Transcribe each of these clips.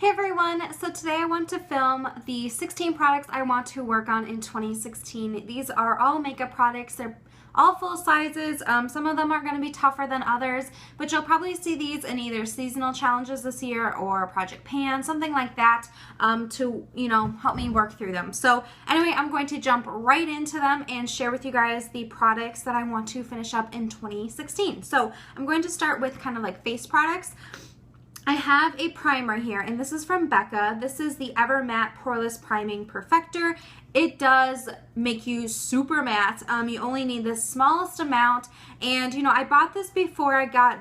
Hey everyone, so today I want to film the 16 products I want to work on in 2016. These are all makeup products. They're all full sizes. Some of them are going to be tougher than others, but you'll probably see these in either seasonal challenges this year or Project Pan, something like that, to, help me work through them. So anyway, I'm going to jump right into them and share with you guys the products that I want to finish up in 2016. So I'm going to start with kind of like face products. I have a primer here, and this is from Becca. This is the Ever Matte Poreless Priming Perfector. It does make you super matte. You only need the smallest amount, and I bought this before I got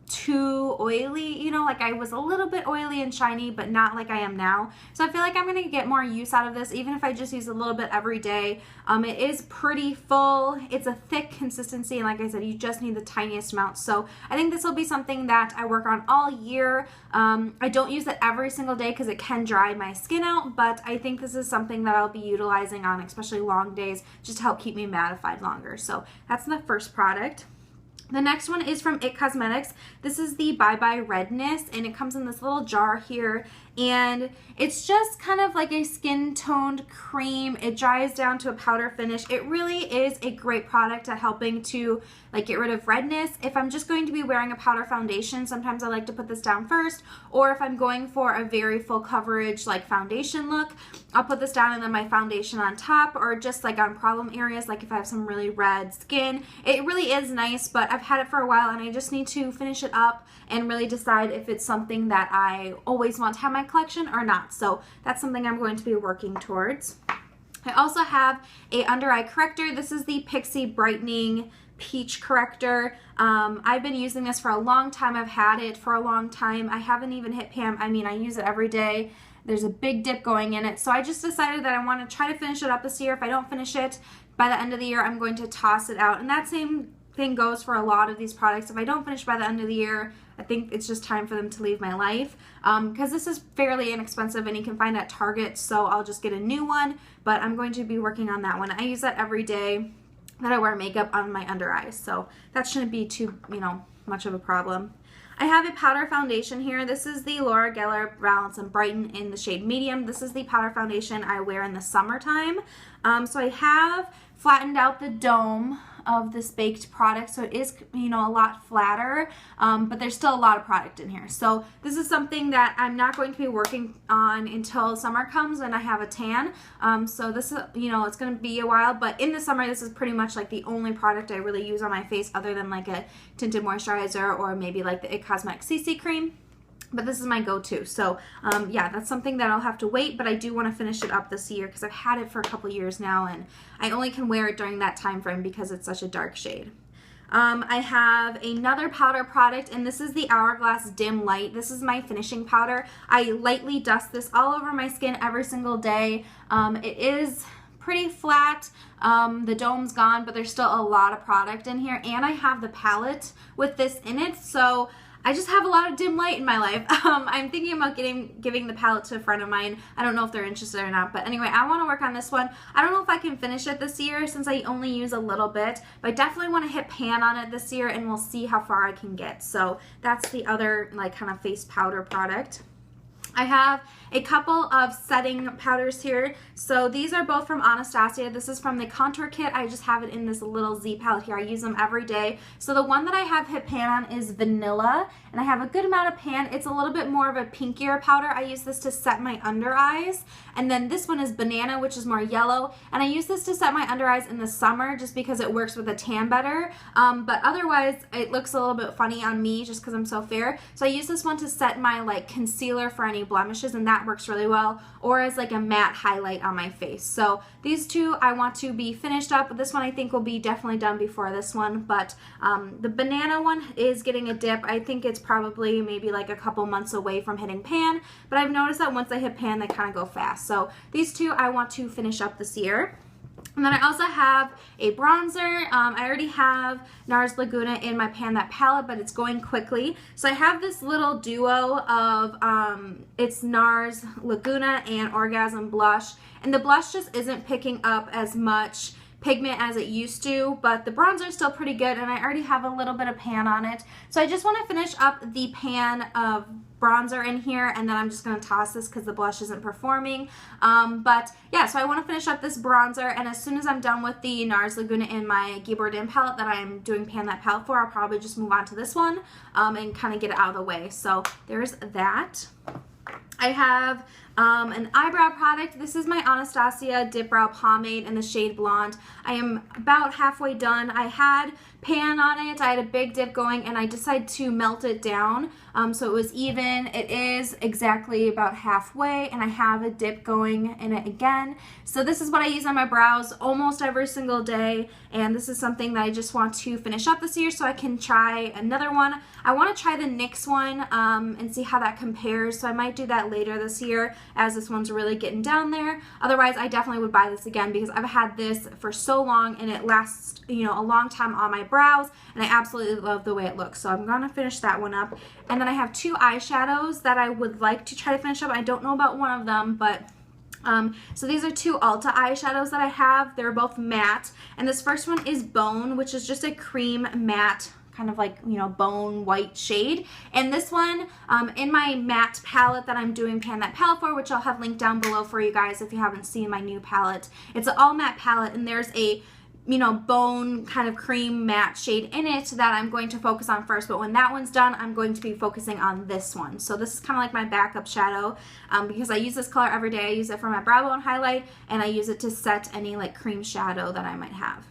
too oily, like I was a little bit oily and shiny, but not like I am now. So I feel like I'm gonna get more use out of this, even if I just use a little bit every day. It is pretty full. It's a thick consistency, and like I said, you just need the tiniest amount. So I think this will be something that I work on all year. I don't use it every single day because it can dry my skin out, but I think this is something that I'll be utilizing on especially long days just to help keep me mattified longer. So that's the first product. The next one is from It Cosmetics. This is the Bye Bye Redness, and it comes in this little jar here, and it's just kind of like a skin toned cream. It dries down to a powder finish. It really is a great product at helping to get rid of redness. If I'm just going to be wearing a powder foundation, sometimes I like to put this down first, or if I'm going for a very full coverage foundation look, I'll put this down and then my foundation on top, or just on problem areas, like if I have some really red skin. It really is nice, but I've had it for a while and I just need to finish it up and really decide if it's something that I always want to have in my collection or not. So that's something I'm going to be working towards. I also have a under eye corrector. This is the Pixie Brightening Peach Corrector. I've been using this for a long time. I've had it for a long time. I haven't even hit pan. I mean, I use it every day. There's a big dip going in it. So I just decided that I want to try to finish it up this year. If I don't finish it by the end of the year, I'm going to toss it out. And that same thing goes for a lot of these products. If I don't finish by the end of the year, I think it's just time for them to leave my life, because this is fairly inexpensive and you can find it at Target, so I'll just get a new one, but I'm going to be working on that one. I use that every day that I wear makeup on my under eyes, so that shouldn't be too, much of a problem. I have a powder foundation here. This is the Laura Geller Balance and Brighten in the shade Medium. This is the powder foundation I wear in the summertime. So I have flattened out the dome of this baked product, so it is a lot flatter, but there's still a lot of product in here. So this is something that I'm not going to be working on until summer comes and I have a tan. So this is, it's going to be a while, but in the summer this is pretty much the only product I really use on my face, other than a tinted moisturizer or maybe the It Cosmetics CC cream. But this is my go-to. So yeah, that's something that I'll have to wait, but I do want to finish it up this year because I've had it for a couple years now and I only can wear it during that time frame because it's such a dark shade. I have another powder product, and this is the Hourglass Dim Light. This is my finishing powder. I lightly dust this all over my skin every single day. It is pretty flat. The dome's gone, but there's still a lot of product in here, and I have the palette with this in it, so I just have a lot of dim light in my life. I'm thinking about giving the palette to a friend of mine. I don't know if they're interested or not, but anyway, I want to work on this one. I don't know if I can finish it this year since I only use a little bit, but I definitely want to hit pan on it this year, and we'll see how far I can get. So that's the other kind of face powder product. I have a couple of setting powders here. So these are both from Anastasia. This is from the contour kit. I just have it in this little Z palette here. I use them every day. So the one that I have hit pan on is Vanilla, and I have a good amount of pan. It's a little bit more of a pinkier powder. I use this to set my under eyes. And then this one is Banana, which is more yellow. And I use this to set my under eyes in the summer just because it works with a tan better. But otherwise, it looks a little bit funny on me just because I'm so fair. So I use this one to set my concealer for any blemishes, and that works really well, or as a matte highlight on my face. So these two I want to be finished up. This one I think will be definitely done before this one, but the Banana one is getting a dip. I think it's probably maybe a couple months away from hitting pan, but I've noticed that once I hit pan they kind of go fast. So these two I want to finish up this year. And then I also have a bronzer. I already have NARS Laguna in my Pan That palette, but it's going quickly. So I have this little duo of, it's NARS Laguna and Orgasm Blush. And the blush just isn't picking up as much pigment as it used to, but the bronzer is still pretty good, and I already have a little bit of pan on it. So I just want to finish up the pan of bronzer in here, and then I'm just going to toss this because the blush isn't performing. But yeah, so I want to finish up this bronzer, and as soon as I'm done with the NARS Laguna in my Guy Bourdin palette that I'm doing pan that palette for, I'll probably just move on to this one and kind of get it out of the way. So there's that. I have an eyebrow product. This is my Anastasia Dip Brow Pomade in the shade Blonde. I am about halfway done. I had pan on it. I had a big dip going, and I decided to melt it down so it was even. It is exactly about halfway, and I have a dip going in it again. So this is what I use on my brows almost every single day, and this is something that I just want to finish up this year so I can try another one. I want to try the NYX one and see how that compares, so I might do that later this year as this one's really getting down there. Otherwise, I definitely would buy this again because I've had this for so long and it lasts, you know, a long time on my brows, and I absolutely love the way it looks. So I'm gonna finish that one up. And then I have two eyeshadows that I would like to try to finish up. I don't know about one of them, but so these are two Ulta eyeshadows that I have. They're both matte, and this first one is Bone, which is just a cream matte, kind of like, you know, bone white shade. And this one in my matte palette that I'm doing pan that palette for, which I'll have linked down below for you guys if you haven't seen my new palette. It's an all matte palette, and there's a, you know, bone kind of cream matte shade in it that I'm going to focus on first, but when that one's done, I'm going to be focusing on this one. So this is kind of like my backup shadow because I use this color every day. I use it for my brow bone highlight, and I use it to set any like cream shadow that I might have.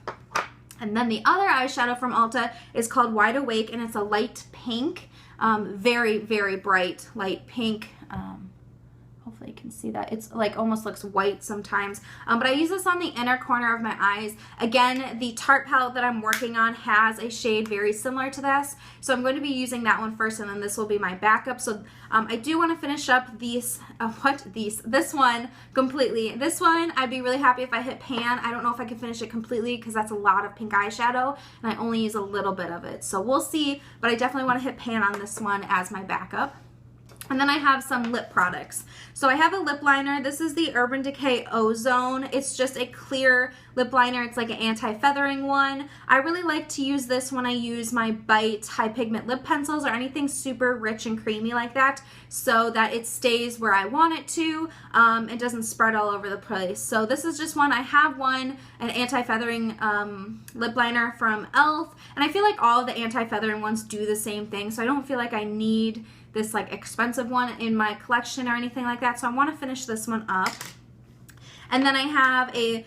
And then the other eyeshadow from Ulta is called Wide Awake, and it's a light pink, very, very bright light pink. Hopefully you can see that. It's like almost looks white sometimes. But I use this on the inner corner of my eyes. Again, the Tarte palette that I'm working on has a shade very similar to this. So I'm going to be using that one first, and then this will be my backup. So I do want to finish up this one completely. This one, I'd be really happy if I hit pan. I don't know if I can finish it completely because that's a lot of pink eyeshadow, and I only use a little bit of it. So we'll see, but I definitely want to hit pan on this one as my backup. And then I have some lip products. So I have a lip liner. This is the Urban Decay Ozone. It's just a clear lip liner. It's like an anti-feathering one. I really like to use this when I use my Bite high pigment lip pencils or anything super rich and creamy like that, so that it stays where I want it to. It doesn't spread all over the place. So this is just one. I have one, an anti-feathering lip liner from e.l.f. And I feel like all of the anti-feathering ones do the same thing, so I don't feel like I need this like expensive one in my collection or anything like that. So I want to finish this one up. And then I have a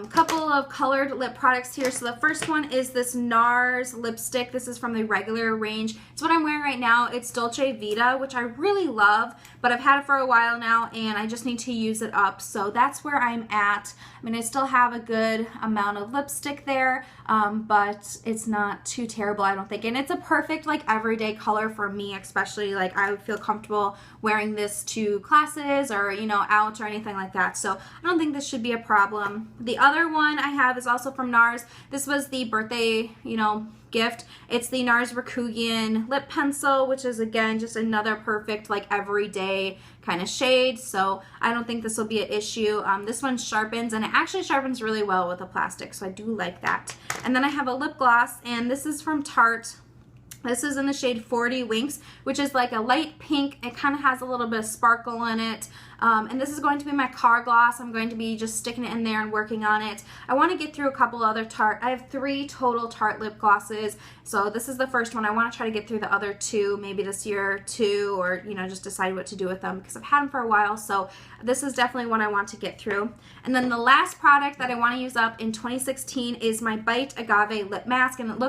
couple of colored lip products here. So the first one is this NARS lipstick. This is from the regular range. It's what I'm wearing right now. It's Dolce Vita, which I really love, but I've had it for a while now and I just need to use it up. So that's where I'm at. I mean, I still have a good amount of lipstick there, but it's not too terrible, I don't think. And it's a perfect like everyday color for me, especially like I would feel comfortable wearing this to classes or, you know, out or anything like that. So I don't think this should be a problem. The other one I have is also from NARS. This was the birthday, you know, gift. It's the NARS Rakugian lip pencil, which is again just another perfect like everyday kind of shade. So I don't think this will be an issue. This one sharpens, and it actually sharpens really well with the plastic, so I do like that. And then I have a lip gloss, and this is from Tarte. This is in the shade 40 Winks, which is like a light pink. It kind of has a little bit of sparkle in it. And this is going to be my car gloss. I'm going to be just sticking it in there and working on it. I want to get through a couple other Tarte. I have 3 total Tarte lip glosses. So this is the first one. I want to try to get through the other 2 maybe this year too, or, you know, just decide what to do with them because I've had them for a while. So this is definitely one I want to get through. And then the last product that I want to use up in 2016 is my Bite Agave Lip Mask, and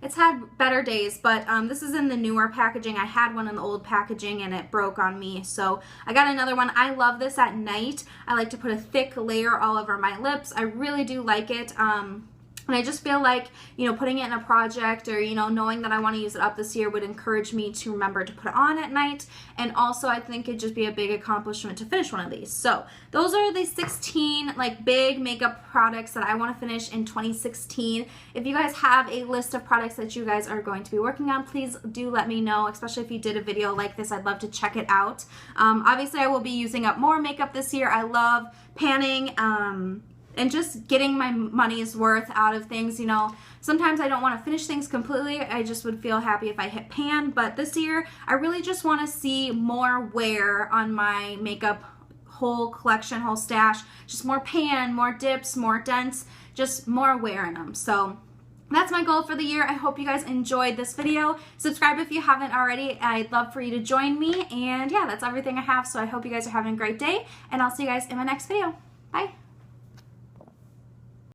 it's had better days, but this is in the newer packaging. I had one in the old packaging and it broke on me, so I got another one. I love this at night. I like to put a thick layer all over my lips. I really do like it. And I just feel like, you know, putting it in a project or, you know, knowing that I want to use it up this year would encourage me to remember to put it on at night. And also I think it'd just be a big accomplishment to finish one of these. So those are the 16 like big makeup products that I want to finish in 2016. If you guys have a list of products that you guys are going to be working on, please do let me know, especially if you did a video like this. I'd love to check it out. Obviously I will be using up more makeup this year. I love panning and just getting my money's worth out of things. You know, sometimes I don't want to finish things completely. I just would feel happy if I hit pan, but this year I really just want to see more wear on my makeup whole collection, whole stash, just more pan, more dips, more dents, just more wear in them. So that's my goal for the year. I hope you guys enjoyed this video. Subscribe if you haven't already. I'd love for you to join me. And yeah, that's everything I have. So I hope you guys are having a great day, and I'll see you guys in my next video. Bye.